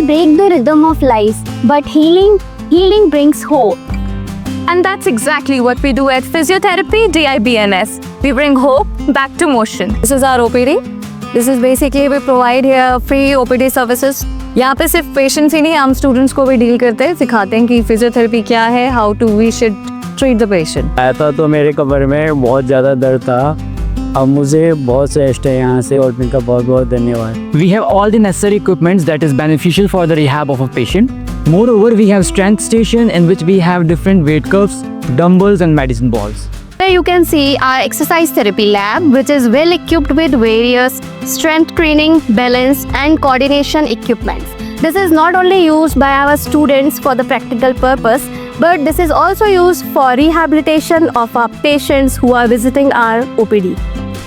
break the rhythm of life, but healing brings hope. And that's exactly what we do at Physiotherapy DIBNS. We bring hope back to motion. This is our OPD. This is basically we provide here free OPD services. यहाँ पे सिर्फ patients ही नहीं, हम students को भी deal करते हैं, सिखाते हैं कि फिजियोथेरेपी क्या है, how to we should treat the patient. आया था तो मेरे कमर में बहुत ज़्यादा दर्द था, अब मुझे बहुत रेस्ट है यहाँ से और इनका बहुत बहुत धन्यवाद। We have all the necessary equipments that is beneficial for the rehab of a patient. Moreover, we have strength station in which we have different weight cuffs, dumbbells and medicine balls. Here you can see our exercise therapy lab, which is well equipped with various strength training, balance and coordination equipments. This is not only used by our students for the practical purpose, but this is also used for rehabilitation of our patients who are visiting our OPD.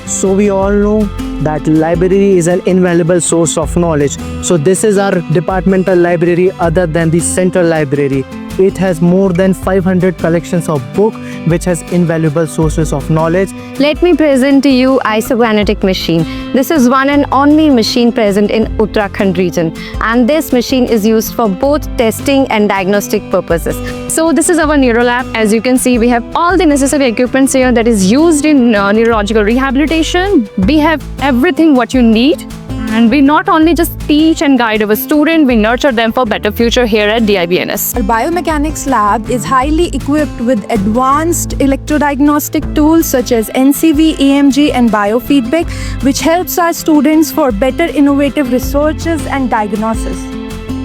So we all know that library is an invaluable source of knowledge. So this is our departmental library other than the central library. It has more than 500 collections of books which has invaluable sources of knowledge. Let me present to you isognatic machine. This is one and only machine present in Uttarakhand region, and this machine is used for both testing and diagnostic purposes. So this is our neuro lab. As you can see, we have all the necessary equipments here that is used in neurological rehabilitation. We have everything what you need. And we not only just teach and guide our student, we nurture them for better future here at DIBNS. Our biomechanics lab is highly equipped with advanced electrodiagnostic tools such as NCV, EMG and biofeedback, which helps our students for better innovative researches and diagnosis.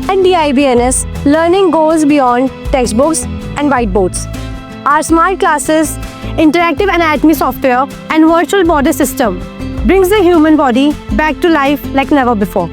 At DIBNS, learning goes beyond textbooks and whiteboards. Our smart classes, interactive anatomy software and virtual body system brings the human body back to life like never before.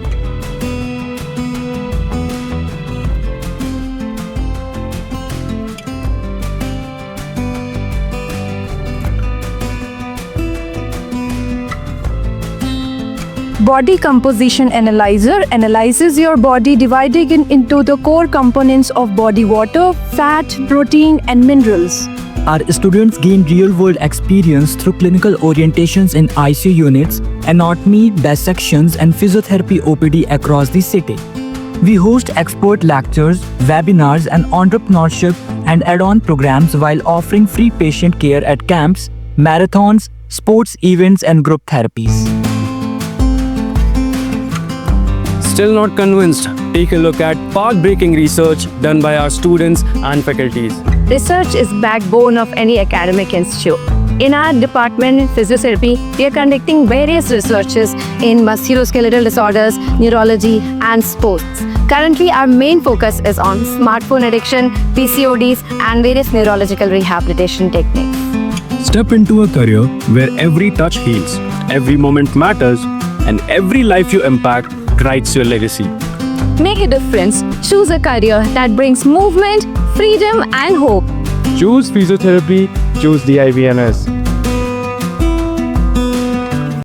Body Composition Analyzer analyzes your body, dividing it into the core components of body: water, fat, protein and minerals. Our students gain real-world experience through clinical orientations in ICU units, anatomy, dissections, and physiotherapy OPD across the city. We host expert lectures, webinars, and entrepreneurship and add-on programs while offering free patient care at camps, marathons, sports events, and group therapies. Still not convinced? Take a look at path-breaking research done by our students and faculties. Research is backbone of any academic institute. In our department in physiotherapy, we are conducting various researches in musculoskeletal disorders, neurology, and sports. Currently, our main focus is on smartphone addiction, PCODs, and various neurological rehabilitation techniques. Step into a career where every touch heals, every moment matters, and every life you impact writes your legacy. Make a difference. Choose a career that brings movement, freedom and hope. Choose physiotherapy, choose DIBNS.